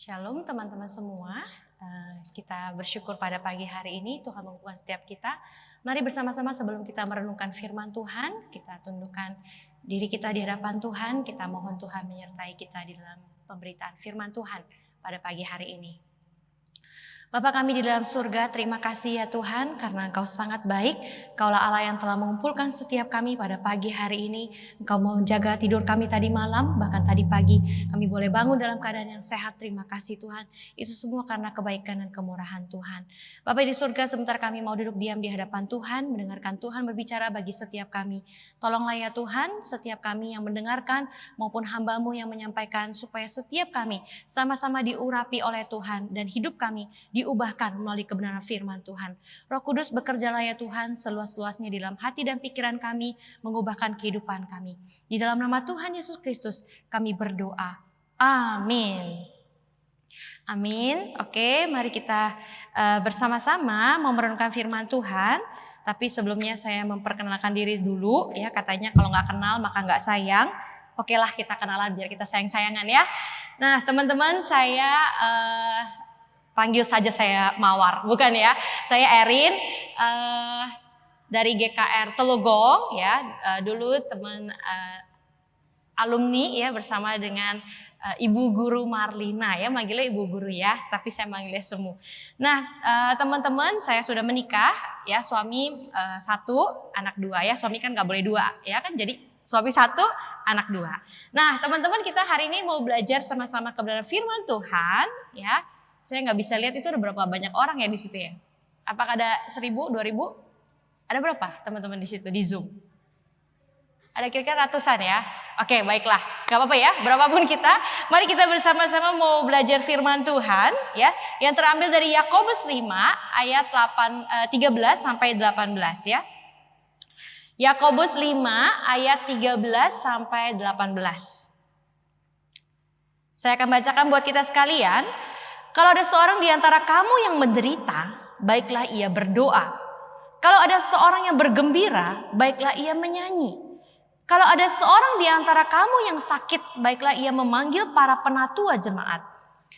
Shalom teman-teman semua, kita bersyukur pada pagi hari ini Tuhan menguatkan setiap kita. Mari bersama-sama sebelum kita merenungkan firman Tuhan, kita tundukkan diri kita di hadapan Tuhan, kita mohon Tuhan menyertai kita di dalam pemberitaan firman Tuhan pada pagi hari ini. Bapa kami di dalam surga, terima kasih ya Tuhan karena Engkau sangat baik. Engkaulah Allah yang telah mengumpulkan setiap kami pada pagi hari ini. Engkau mau menjaga tidur kami tadi malam, bahkan tadi pagi kami boleh bangun dalam keadaan yang sehat. Terima kasih Tuhan. Itu semua karena kebaikan dan kemurahan Tuhan. Bapa di surga, sebentar kami mau duduk diam di hadapan Tuhan, mendengarkan Tuhan berbicara bagi setiap kami. Tolonglah ya Tuhan, setiap kami yang mendengarkan maupun hamba-Mu yang menyampaikan, supaya setiap kami sama-sama diurapi oleh Tuhan dan hidup kami diubahkan melalui kebenaran firman Tuhan. Roh Kudus bekerjalah ya Tuhan seluas-luasnya di dalam hati dan pikiran kami, mengubahkan kehidupan kami. Di dalam nama Tuhan Yesus Kristus kami berdoa. Amin. Amin. Oke, mari kita bersama-sama merenungkan firman Tuhan. Tapi sebelumnya saya memperkenalkan diri dulu ya, katanya kalau nggak kenal maka nggak sayang. Oke lah, kita kenalan biar kita sayang-sayangan ya. Nah teman-teman, saya panggil saja saya Mawar, bukan ya. Saya Erin dari GKR Telogong ya. Dulu teman alumni ya bersama dengan Ibu Guru Marlina ya, manggilnya Ibu Guru ya, tapi saya manggilnya Semu. Nah teman-teman, saya sudah menikah ya, suami 1, anak 2 ya. Suami kan nggak boleh 2 ya kan, jadi suami 1, anak 2. Nah teman-teman, kita hari ini mau belajar sama-sama kebenaran firman Tuhan ya. Saya nggak bisa lihat itu ada berapa banyak orang ya di situ ya. Apakah ada 1.000, 2.000? Ada berapa teman-teman di situ di Zoom? Ada kira-kira ratusan ya. Oke, baiklah. Gak apa-apa ya, berapapun kita. Mari kita bersama-sama mau belajar firman Tuhan ya, yang terambil dari Yakobus 5 ayat 13 sampai 18 ya. Yakobus 5 ayat 13 sampai 18. Saya akan bacakan buat kita sekalian. Kalau ada seorang di antara kamu yang menderita, baiklah ia berdoa. Kalau ada seorang yang bergembira, baiklah ia menyanyi. Kalau ada seorang di antara kamu yang sakit, baiklah ia memanggil para penatua jemaat,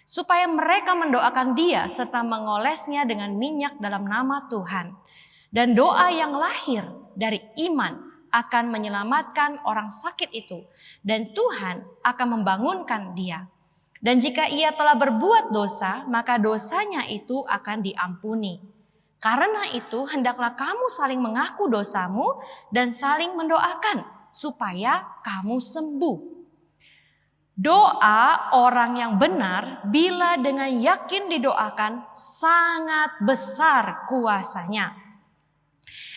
supaya mereka mendoakan dia serta mengolesnya dengan minyak dalam nama Tuhan. Dan doa yang lahir dari iman akan menyelamatkan orang sakit itu, dan Tuhan akan membangunkan dia. Dan jika ia telah berbuat dosa, maka dosanya itu akan diampuni. Karena itu hendaklah kamu saling mengaku dosamu dan saling mendoakan supaya kamu sembuh. Doa orang yang benar bila dengan yakin didoakan sangat besar kuasanya.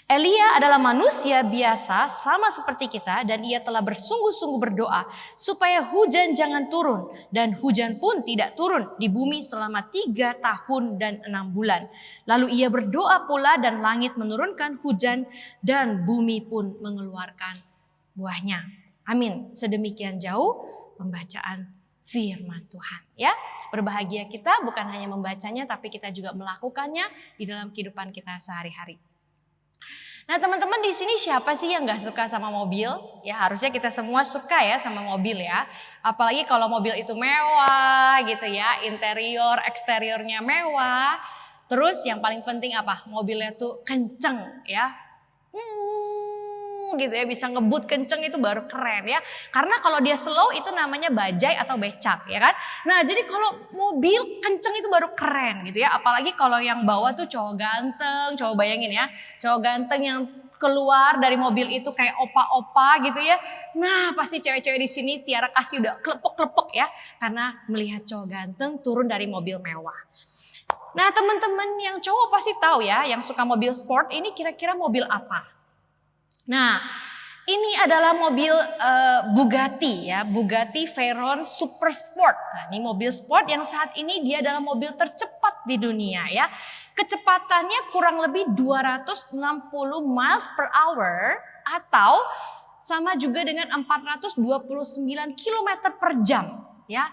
Elia adalah manusia biasa sama seperti kita, dan ia telah bersungguh-sungguh berdoa supaya hujan jangan turun, dan hujan pun tidak turun di bumi selama 3 tahun dan 6 bulan. Lalu ia berdoa pula dan langit menurunkan hujan dan bumi pun mengeluarkan buahnya. Amin. Sedemikian jauh pembacaan firman Tuhan ya. Berbahagia kita bukan hanya membacanya, tapi kita juga melakukannya di dalam kehidupan kita sehari-hari. Nah teman-teman, di sini siapa sih yang gak suka sama mobil? Ya harusnya kita semua suka ya sama mobil ya. Apalagi kalau mobil itu mewah gitu ya, interior, eksteriornya mewah. Terus yang paling penting apa? Mobilnya tuh kenceng ya. Gitu ya, bisa ngebut kenceng, itu baru keren ya. Karena kalau dia slow itu namanya bajai atau becak ya kan. Nah jadi kalau mobil kenceng itu baru keren gitu ya. Apalagi kalau yang bawa tuh cowok ganteng. Coba bayangin ya, cowok ganteng yang keluar dari mobil itu kayak opa-opa gitu ya. Nah pasti cewek-cewek di sini Tiara kasih udah klepek-klepek ya, karena melihat cowok ganteng turun dari mobil mewah. Nah teman-teman yang cowok pasti tahu ya, yang suka mobil sport ini kira-kira mobil apa? Nah, ini adalah mobil Bugatti ya, Bugatti Veyron Super Sport. Nah, ini mobil sport yang saat ini dia adalah mobil tercepat di dunia ya. Kecepatannya kurang lebih 260 miles per hour atau sama juga dengan 429 km per jam ya.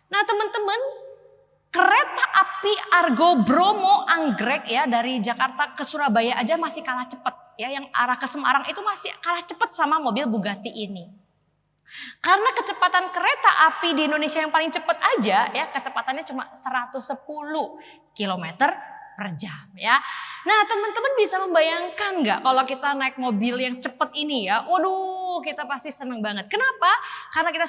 Nah, teman-teman, kereta api Argo Bromo Anggrek ya dari Jakarta ke Surabaya aja masih kalah cepat. Ya, yang arah ke Semarang itu masih kalah cepat sama mobil Bugatti ini. Karena kecepatan kereta api di Indonesia yang paling cepat aja ya kecepatannya cuma 110 km per jam ya. Nah teman-teman bisa membayangkan nggak kalau kita naik mobil yang cepat ini ya. Waduh kita pasti seneng banget. Kenapa? Karena kita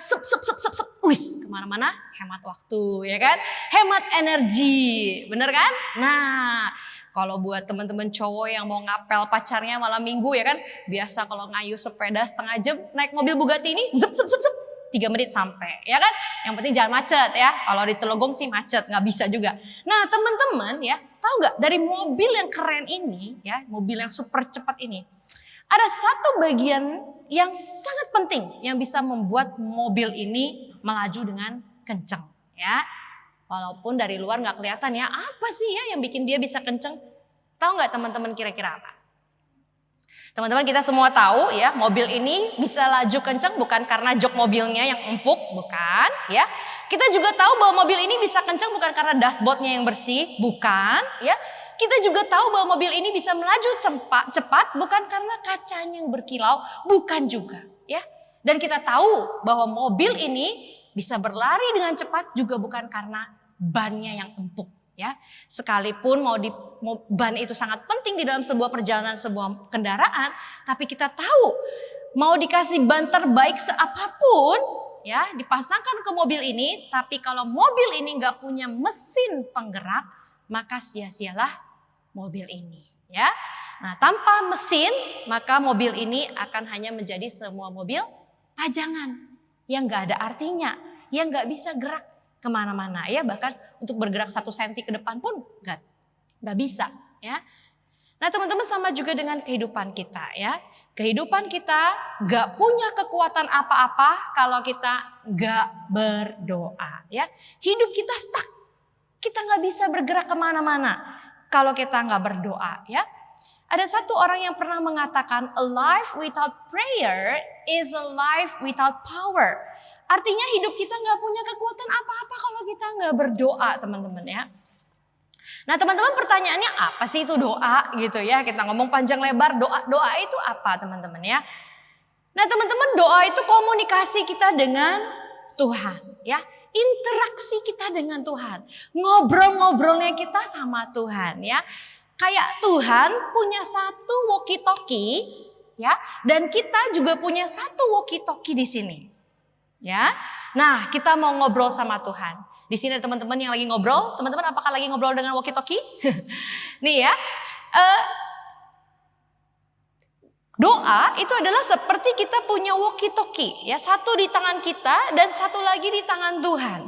wis kemana-mana hemat waktu ya kan. Hemat energi bener kan. Nah kalau buat teman-teman cowok yang mau ngapel pacarnya malam minggu ya kan. Biasa kalau ngayuh sepeda setengah jam naik mobil Bugatti ini 3 menit sampai ya kan. Yang penting jangan macet ya. Kalau di Telogong sih macet nggak bisa juga. Nah teman-teman ya tahu nggak dari mobil yang keren ini ya. Mobil yang super cepat ini. Ada satu bagian yang sangat penting yang bisa membuat mobil ini melaju dengan kencang ya. Walaupun dari luar nggak kelihatan ya. Apa sih ya yang bikin dia bisa kencang? Tahu nggak teman-teman kira-kira apa? Teman-teman kita semua tahu ya mobil ini bisa laju kencang bukan karena jok mobilnya yang empuk, bukan ya. Kita juga tahu bahwa mobil ini bisa kencang bukan karena dashboardnya yang bersih, bukan ya. Kita juga tahu bahwa mobil ini bisa melaju cepat bukan karena kacanya yang berkilau, bukan juga ya. Dan kita tahu bahwa mobil ini bisa berlari dengan cepat juga bukan karena bannya yang empuk. Ya, sekalipun ban itu sangat penting di dalam sebuah perjalanan sebuah kendaraan, tapi kita tahu mau dikasih ban terbaik seapapun, ya dipasangkan ke mobil ini, tapi kalau mobil ini nggak punya mesin penggerak, maka sia-sialah mobil ini. Ya, nah tanpa mesin maka mobil ini akan hanya menjadi semua mobil pajangan yang nggak ada artinya, yang nggak bisa gerak kemana-mana ya, bahkan untuk bergerak 1 senti ke depan pun nggak bisa ya. Nah teman-teman sama juga dengan kehidupan kita ya. Kehidupan kita nggak punya kekuatan apa-apa kalau kita nggak berdoa ya. Hidup kita stuck, kita nggak bisa bergerak kemana-mana kalau kita nggak berdoa ya. Ada satu orang yang pernah mengatakan a life without prayer is a life without power. Artinya hidup kita nggak punya kekuatan apa-apa kalau kita nggak berdoa teman-teman ya. Nah teman-teman pertanyaannya apa sih itu doa gitu ya. Kita ngomong panjang lebar doa itu apa teman-teman ya. Nah teman-teman doa itu komunikasi kita dengan Tuhan ya. Interaksi kita dengan Tuhan. Ngobrol-ngobrolnya kita sama Tuhan ya. Kayak Tuhan punya satu walkie-talkie ya. Dan kita juga punya satu walkie-talkie di sini. Ya, nah kita mau ngobrol sama Tuhan. Di sini ada teman-teman yang lagi ngobrol. Teman-teman apakah lagi ngobrol dengan walkie-talkie? Nih ya, doa itu adalah seperti kita punya walkie-talkie. Ya, satu di tangan kita dan satu lagi di tangan Tuhan.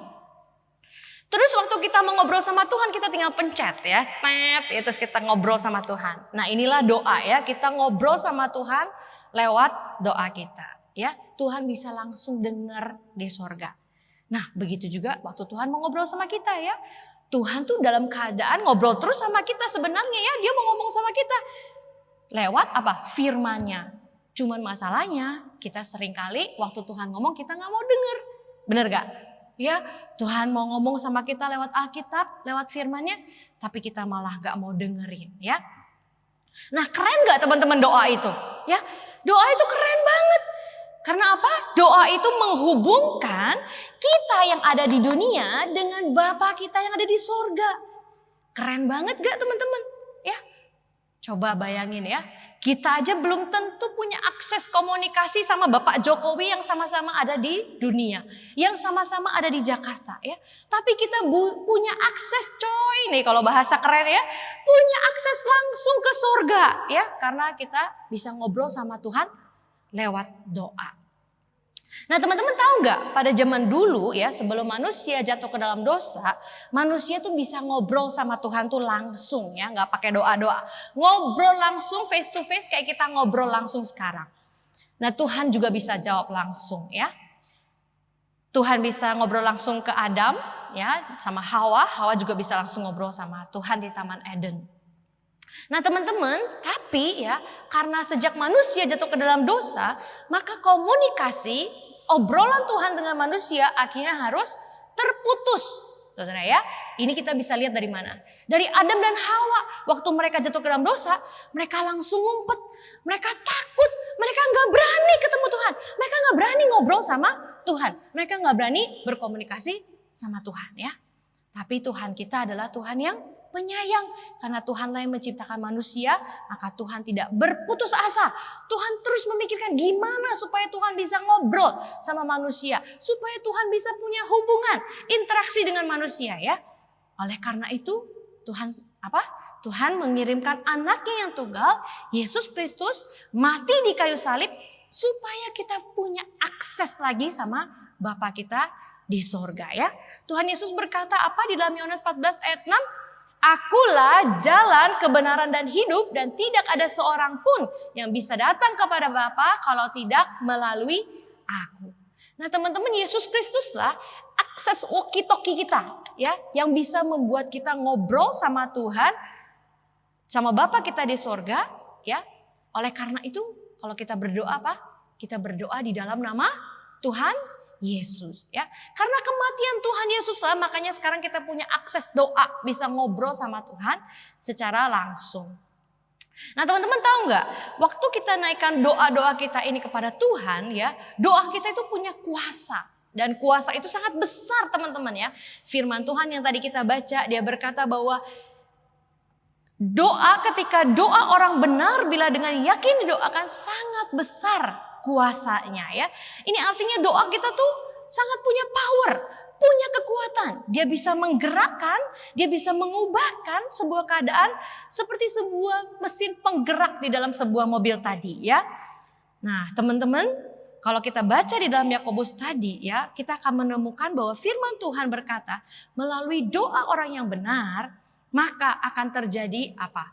Terus waktu kita mau ngobrol sama Tuhan kita tinggal pencet ya, terus kita ngobrol sama Tuhan. Nah inilah doa ya, kita ngobrol sama Tuhan lewat doa kita. Ya, Tuhan bisa langsung dengar di sorga. Nah begitu juga waktu Tuhan mau ngobrol sama kita ya. Tuhan tuh dalam keadaan ngobrol terus sama kita sebenarnya ya. Dia mau ngomong sama kita. Lewat apa? Firman-Nya. Cuman masalahnya kita seringkali waktu Tuhan ngomong kita gak mau denger. Bener gak? Ya, Tuhan mau ngomong sama kita lewat Alkitab, lewat firman-Nya. Tapi kita malah gak mau dengerin ya. Nah keren gak teman-teman doa itu? Ya, doa itu keren banget. Karena apa? Doa itu menghubungkan kita yang ada di dunia dengan Bapa kita yang ada di sorga. Keren banget gak teman-teman? Ya, coba bayangin ya. Kita aja belum tentu punya akses komunikasi sama Bapak Jokowi yang sama-sama ada di dunia. Yang sama-sama ada di Jakarta ya. Tapi kita punya akses coy nih kalau bahasa keren ya. Punya akses langsung ke surga ya. Karena kita bisa ngobrol sama Tuhan lewat doa. Nah teman-teman tahu nggak pada zaman dulu ya sebelum manusia jatuh ke dalam dosa, manusia tuh bisa ngobrol sama Tuhan tuh langsung ya, nggak pakai doa-doa, ngobrol langsung face to face kayak kita ngobrol langsung sekarang. Nah Tuhan juga bisa jawab langsung ya. Tuhan bisa ngobrol langsung ke Adam ya sama Hawa, Hawa juga bisa langsung ngobrol sama Tuhan di Taman Eden. Nah teman-teman, tapi ya karena sejak manusia jatuh ke dalam dosa, maka komunikasi obrolan Tuhan dengan manusia akhirnya harus terputus. Saudara ya, Ini kita bisa lihat dari mana? Dari Adam dan Hawa. Waktu mereka jatuh ke dalam dosa, mereka langsung ngumpet. Mereka takut. Mereka nggak berani ketemu Tuhan. Mereka nggak berani ngobrol sama Tuhan. Mereka nggak berani berkomunikasi sama Tuhan ya. Tapi Tuhan kita adalah Tuhan yang penyayang. Karena Tuhanlah yang menciptakan manusia, maka Tuhan tidak berputus asa. Tuhan terus memikirkan gimana supaya Tuhan bisa ngobrol sama manusia. Supaya Tuhan bisa punya hubungan, interaksi dengan manusia ya. Oleh karena itu Tuhan Tuhan mengirimkan anaknya yang tunggal, Yesus Kristus, mati di kayu salib. Supaya kita punya akses lagi sama Bapa kita di sorga ya. Tuhan Yesus berkata apa di dalam Yohanes 14 ayat 6? Akulah jalan, kebenaran dan hidup, dan tidak ada seorang pun yang bisa datang kepada Bapa kalau tidak melalui aku. Nah teman-teman, Yesus Kristuslah akses walkie-talkie kita ya, yang bisa membuat kita ngobrol sama Tuhan, sama Bapa kita di sorga ya. Oleh karena itu kalau kita berdoa apa? Kita berdoa di dalam nama Tuhan Yesus ya. Karena kematian Tuhan Yesus lah, makanya sekarang kita punya akses doa, bisa ngobrol sama Tuhan secara langsung. Nah teman-teman tahu nggak, waktu kita naikkan doa-doa kita ini kepada Tuhan ya, doa kita itu punya kuasa. Dan kuasa itu sangat besar teman-teman ya. Firman Tuhan yang tadi kita baca, dia berkata bahwa ketika doa orang benar bila dengan yakin didoakan sangat besar kuasanya ya. Ini artinya doa kita tuh sangat punya power, punya kekuatan. Dia bisa menggerakkan, dia bisa mengubahkan sebuah keadaan seperti sebuah mesin penggerak di dalam sebuah mobil tadi ya. Nah teman-teman, kalau kita baca di dalam Yakobus tadi ya, kita akan menemukan bahwa firman Tuhan berkata, melalui doa orang yang benar, maka akan terjadi apa?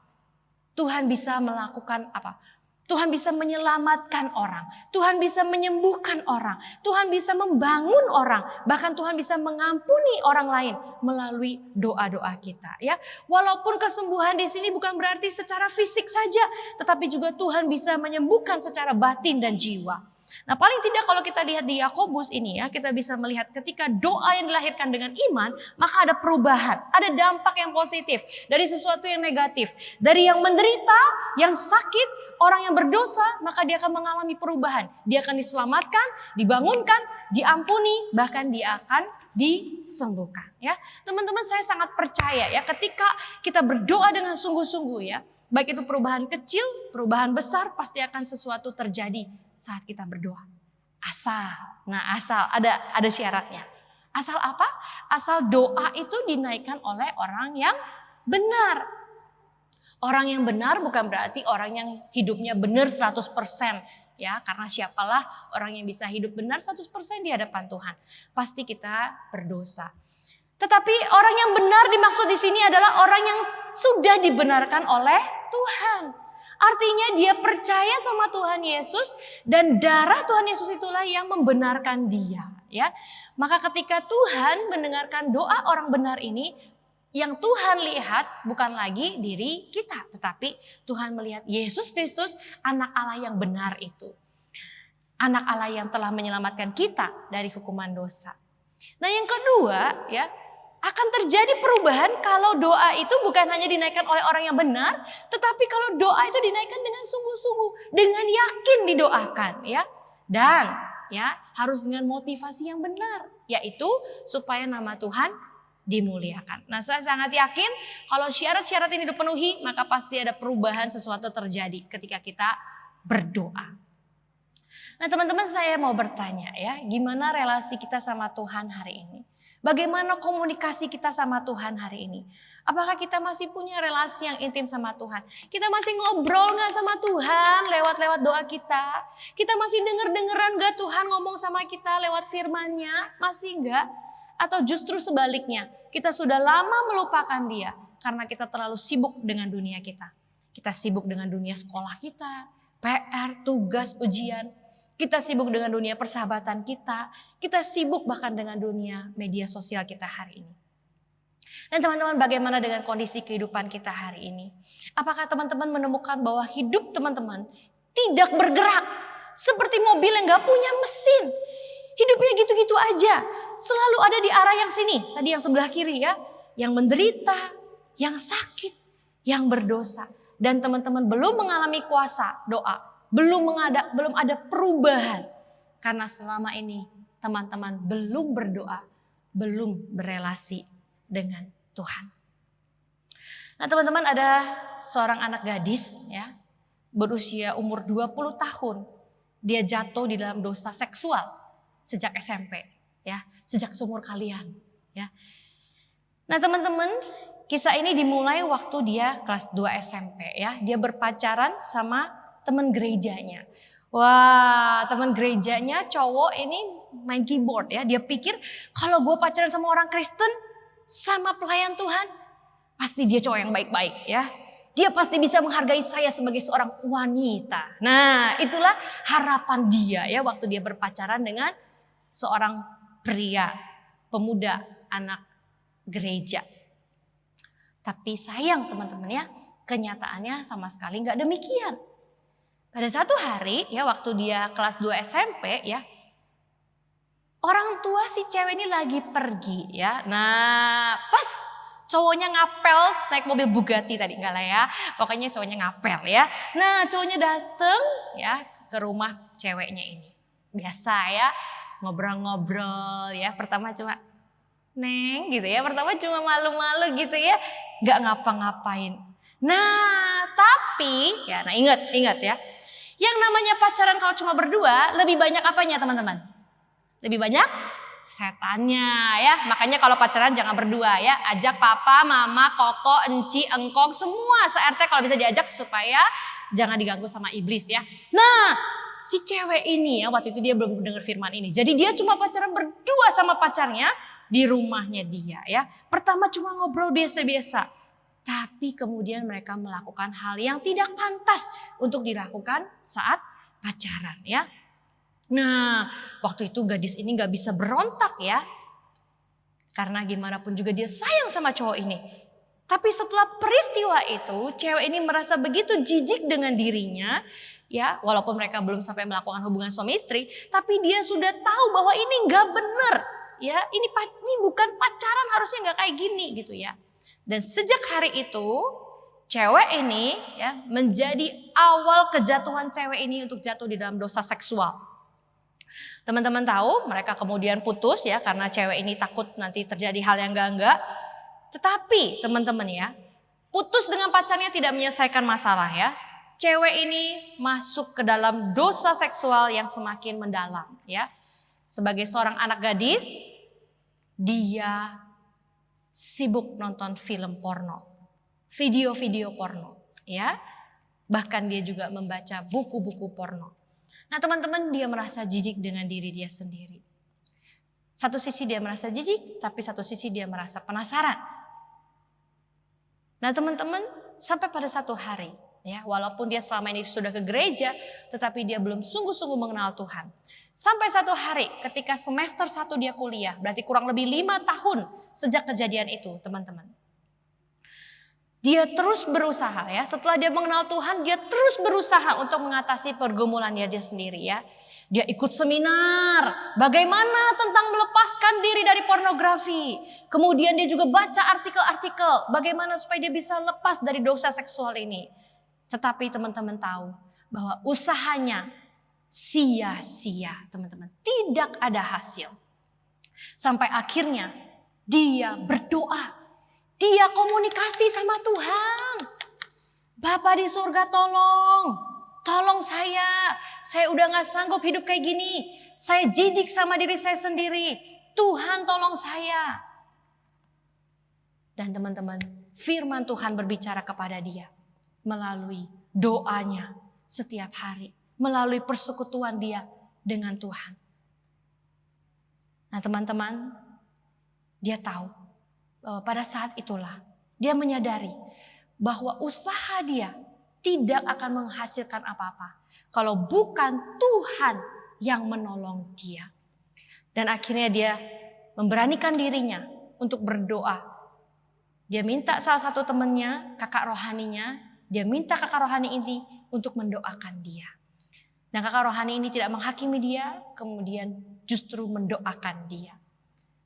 Tuhan bisa melakukan apa? Tuhan bisa menyelamatkan orang, Tuhan bisa menyembuhkan orang, Tuhan bisa membangun orang, bahkan Tuhan bisa mengampuni orang lain melalui doa-doa kita ya. Walaupun kesembuhan di sini bukan berarti secara fisik saja, tetapi juga Tuhan bisa menyembuhkan secara batin dan jiwa. Nah paling tidak kalau kita lihat di Yakobus ini ya, kita bisa melihat ketika doa yang dilahirkan dengan iman, maka ada perubahan, ada dampak yang positif dari sesuatu yang negatif. Dari yang menderita, yang sakit, orang yang berdosa, maka dia akan mengalami perubahan. Dia akan diselamatkan, dibangunkan, diampuni, bahkan dia akan disembuhkan. Ya, teman-teman saya sangat percaya ya, ketika kita berdoa dengan sungguh-sungguh ya, baik itu perubahan kecil, perubahan besar, pasti akan sesuatu terjadi saat kita berdoa. Asal ada syaratnya. Asal apa? Asal doa itu dinaikkan oleh orang yang benar. Orang yang benar bukan berarti orang yang hidupnya benar 100%. Ya, karena siapalah orang yang bisa hidup benar 100% di hadapan Tuhan. Pasti kita berdosa. Tetapi orang yang benar dimaksud di sini adalah orang yang sudah dibenarkan oleh Tuhan. Artinya dia percaya sama Tuhan Yesus dan darah Tuhan Yesus itulah yang membenarkan dia. Ya, maka ketika Tuhan mendengarkan doa orang benar ini, yang Tuhan lihat bukan lagi diri kita, tetapi Tuhan melihat Yesus Kristus, anak Allah yang benar itu. Anak Allah yang telah menyelamatkan kita dari hukuman dosa. Nah yang kedua ya, akan terjadi perubahan kalau doa itu bukan hanya dinaikkan oleh orang yang benar, tetapi kalau doa itu dinaikkan dengan sungguh-sungguh, dengan yakin didoakan ya. Dan ya harus dengan motivasi yang benar, yaitu supaya nama Tuhan dimuliakan. Nah saya sangat yakin kalau syarat-syarat ini dipenuhi, maka pasti ada perubahan sesuatu terjadi ketika kita berdoa. Nah teman-teman saya mau bertanya ya, gimana relasi kita sama Tuhan hari ini? Bagaimana komunikasi kita sama Tuhan hari ini? Apakah kita masih punya relasi yang intim sama Tuhan? Kita masih ngobrol gak sama Tuhan lewat doa kita? Kita masih denger-dengeran gak Tuhan ngomong sama kita lewat firman-Nya? Masih gak? Atau justru sebaliknya, kita sudah lama melupakan Dia karena kita terlalu sibuk dengan dunia kita. Kita sibuk dengan dunia sekolah kita, PR, tugas, ujian. Kita sibuk dengan dunia persahabatan kita. Kita sibuk bahkan dengan dunia media sosial kita hari ini. Dan teman-teman, bagaimana dengan kondisi kehidupan kita hari ini? Apakah teman-teman menemukan bahwa hidup teman-teman tidak bergerak? Seperti mobil yang gak punya mesin. Hidupnya gitu-gitu aja. Selalu ada di arah yang sini. Tadi yang sebelah kiri ya. yang menderita, yang sakit, yang berdosa. Dan teman-teman belum mengalami kuasa doa, belum ada perubahan. Karena selama ini teman-teman belum berdoa, belum berelasi dengan Tuhan. Nah teman-teman, ada seorang anak gadis ya, berusia umur 20 tahun. Dia jatuh di dalam dosa seksual sejak SMP ya, sejak seumur kalian ya. Nah teman-teman, kisah ini dimulai waktu dia kelas 2 SMP ya. Dia berpacaran sama teman gerejanya. Wah, teman gerejanya cowok ini main keyboard ya. Dia pikir kalau gue pacaran sama orang Kristen, sama pelayan Tuhan, pasti dia cowok yang baik-baik ya. Dia pasti bisa menghargai saya sebagai seorang wanita. Nah, itulah harapan dia ya waktu dia berpacaran dengan seorang pria, pemuda, anak gereja. Tapi sayang teman-teman ya, kenyataannya sama sekali nggak demikian. Pada satu hari ya, waktu dia kelas 2 SMP ya, orang tua si cewek ini lagi pergi ya. Nah pas cowoknya ngapel naik mobil Bugatti tadi, enggak lah ya, pokoknya cowoknya ngapel ya. Nah cowoknya dateng ya ke rumah ceweknya ini. Biasa ya, ngobrol-ngobrol ya, pertama cuma Neng gitu ya, pertama cuma malu-malu gitu ya, nggak ngapa-ngapain. Nah tapi ya, nah ingat ya, yang namanya pacaran kalau cuma berdua lebih banyak apanya teman-teman? Lebih banyak setannya ya. Makanya kalau pacaran jangan berdua ya, ajak papa, mama, koko, enci, engkong, semua se-RT kalau bisa diajak supaya jangan diganggu sama iblis ya. Nah si cewek ini ya, waktu itu dia belum dengar firman ini, jadi dia cuma pacaran berdua sama pacarnya di rumahnya dia ya. Pertama cuma ngobrol biasa-biasa, tapi kemudian mereka melakukan hal yang tidak pantas untuk dilakukan saat pacaran ya. Nah waktu itu gadis ini gak bisa berontak ya, karena gimana pun juga dia sayang sama cowok ini. Tapi setelah peristiwa itu, cewek ini merasa begitu jijik dengan dirinya ya, walaupun mereka belum sampai melakukan hubungan suami istri, tapi dia sudah tahu bahwa ini gak benar ya, ini bukan pacaran, harusnya gak kayak gini gitu ya. Dan sejak hari itu cewek ini ya menjadi awal kejatuhan cewek ini untuk jatuh di dalam dosa seksual. Teman-teman tahu mereka kemudian putus ya, karena cewek ini takut nanti terjadi hal yang enggak. Tetapi teman-teman ya, putus dengan pacarnya tidak menyelesaikan masalah ya. Cewek ini masuk ke dalam dosa seksual yang semakin mendalam ya. Sebagai seorang anak gadis, dia sibuk nonton film porno, video-video porno ya. Bahkan dia juga membaca buku-buku porno. Nah teman-teman, dia merasa jijik dengan diri dia sendiri. Satu sisi dia merasa jijik, tapi satu sisi dia merasa penasaran. Nah teman-teman, sampai pada satu hari ya, walaupun dia selama ini sudah ke gereja, tetapi dia belum sungguh-sungguh mengenal Tuhan. Sampai satu hari ketika semester 1 dia kuliah, berarti kurang lebih 5 tahun sejak kejadian itu teman-teman. Dia terus berusaha ya, setelah dia mengenal Tuhan, dia terus berusaha untuk mengatasi pergumulannya dia sendiri ya. Dia ikut seminar, bagaimana tentang melepaskan diri dari pornografi. Kemudian dia juga baca artikel-artikel, bagaimana supaya dia bisa lepas dari dosa seksual ini. Tetapi teman-teman tahu bahwa usahanya sia-sia teman-teman, tidak ada hasil. Sampai akhirnya dia berdoa, dia komunikasi sama Tuhan. Bapa di surga, tolong saya udah gak sanggup hidup kayak gini. Saya jijik sama diri saya sendiri, Tuhan tolong saya. Dan teman-teman, firman Tuhan berbicara kepada dia melalui doanya setiap hari, melalui persekutuan dia dengan Tuhan. Nah teman-teman, dia tahu bahwa pada saat itulah dia menyadari bahwa usaha dia tidak akan menghasilkan apa-apa kalau bukan Tuhan yang menolong dia. Dan akhirnya dia memberanikan dirinya untuk berdoa. Dia minta salah satu temannya, kakak rohaninya, dia minta kakak rohani ini untuk mendoakan dia. Nah kakak rohani ini tidak menghakimi dia, kemudian justru mendoakan dia.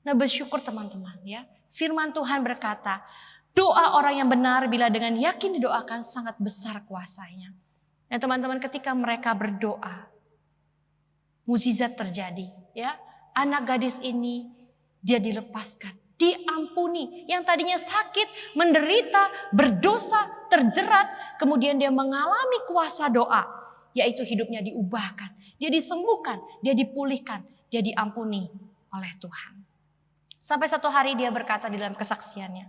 Nah bersyukur teman-teman ya, Firman Tuhan berkata, doa orang yang benar bila dengan yakin didoakan sangat besar kuasanya. Nah teman-teman, ketika mereka berdoa, mukjizat terjadi. Ya, anak gadis ini dia dilepaskan, diampuni. Yang tadinya sakit, menderita, berdosa, terjerat, kemudian dia mengalami kuasa doa, yaitu hidupnya diubahkan, dia disembuhkan, dia dipulihkan, dia diampuni oleh Tuhan. Sampai satu hari dia berkata di dalam kesaksiannya,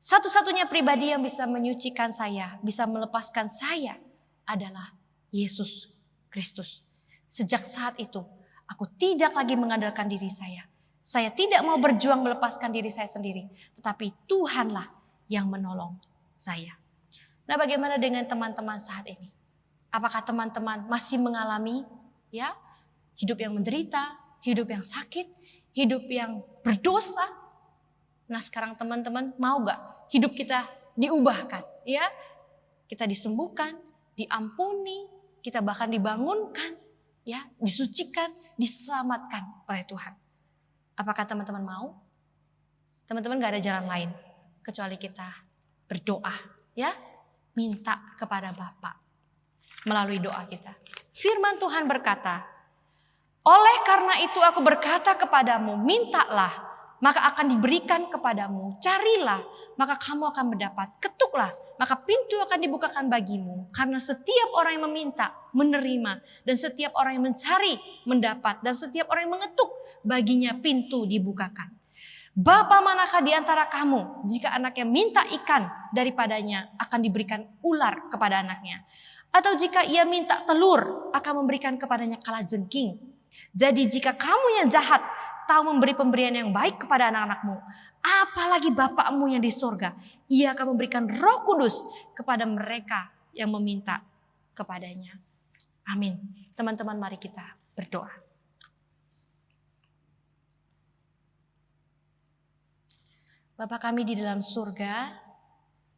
satu-satunya pribadi yang bisa menyucikan saya, bisa melepaskan saya adalah Yesus Kristus. Sejak saat itu, aku tidak lagi mengandalkan diri saya. Saya tidak mau berjuang melepaskan diri saya sendiri, tetapi Tuhanlah yang menolong saya. Nah, bagaimana dengan teman-teman saat ini? Apakah teman-teman masih mengalami ya hidup yang menderita, hidup yang sakit, hidup yang berdosa? Nah, sekarang teman-teman mau gak hidup kita diubahkan? Ya, kita disembuhkan, diampuni, kita bahkan dibangunkan, ya, disucikan, diselamatkan oleh Tuhan. Apakah teman-teman mau? Teman-teman gak ada jalan lain kecuali kita berdoa, ya, minta kepada Bapa melalui doa kita. Firman Tuhan berkata, oleh karena itu aku berkata kepadamu, mintalah, maka akan diberikan kepadamu. Carilah, maka kamu akan mendapat. Ketuklah, maka pintu akan dibukakan bagimu. Karena setiap orang yang meminta, menerima. Dan setiap orang yang mencari, mendapat. Dan setiap orang yang mengetuk, baginya pintu dibukakan. Bapa manakah di antara kamu, jika anaknya minta ikan daripadanya, akan diberikan ular kepada anaknya. Atau jika ia minta telur, akan memberikan kepadanya kalajengking. Jadi jika kamu yang jahat tahu memberi pemberian yang baik kepada anak-anakmu, apalagi Bapakmu yang di sorga, ia akan memberikan Roh Kudus kepada mereka yang meminta kepadanya. Amin. Teman-teman, mari kita berdoa. Bapa kami di dalam surga,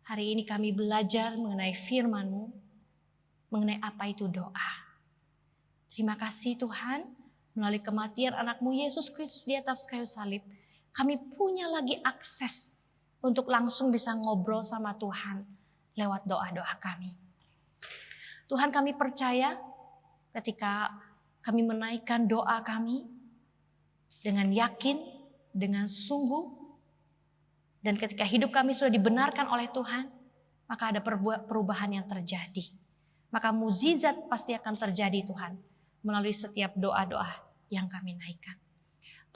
hari ini kami belajar mengenai firman-Mu, mengenai apa itu doa. Terima kasih Tuhan, melalui kematian anak-Mu Yesus Kristus di atas kayu salib, kami punya lagi akses untuk langsung bisa ngobrol sama Tuhan lewat doa-doa kami. Tuhan, kami percaya ketika kami menaikkan doa kami dengan yakin, dengan sungguh, dan ketika hidup kami sudah dibenarkan oleh Tuhan, maka ada perubahan yang terjadi. Maka mukjizat pasti akan terjadi Tuhan, melalui setiap doa-doa yang kami naikkan.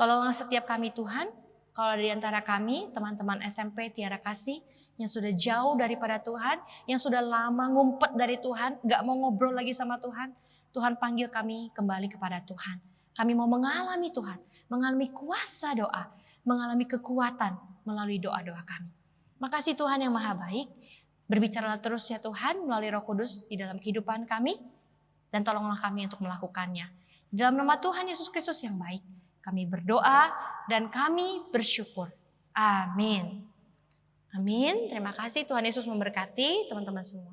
Tolonglah setiap kami Tuhan, kalau di antara kami teman-teman SMP Tiara Kasih yang sudah jauh daripada Tuhan, yang sudah lama ngumpet dari Tuhan, gak mau ngobrol lagi sama Tuhan, Tuhan panggil kami kembali kepada Tuhan. Kami mau mengalami Tuhan, mengalami kuasa doa, mengalami kekuatan melalui doa-doa kami. Makasih Tuhan yang maha baik, berbicaralah terus ya Tuhan melalui Roh Kudus di dalam kehidupan kami, dan tolonglah kami untuk melakukannya. Di dalam nama Tuhan Yesus Kristus yang baik, kami berdoa dan kami bersyukur. Amin. Amin. Terima kasih, Tuhan Yesus memberkati teman-teman semua.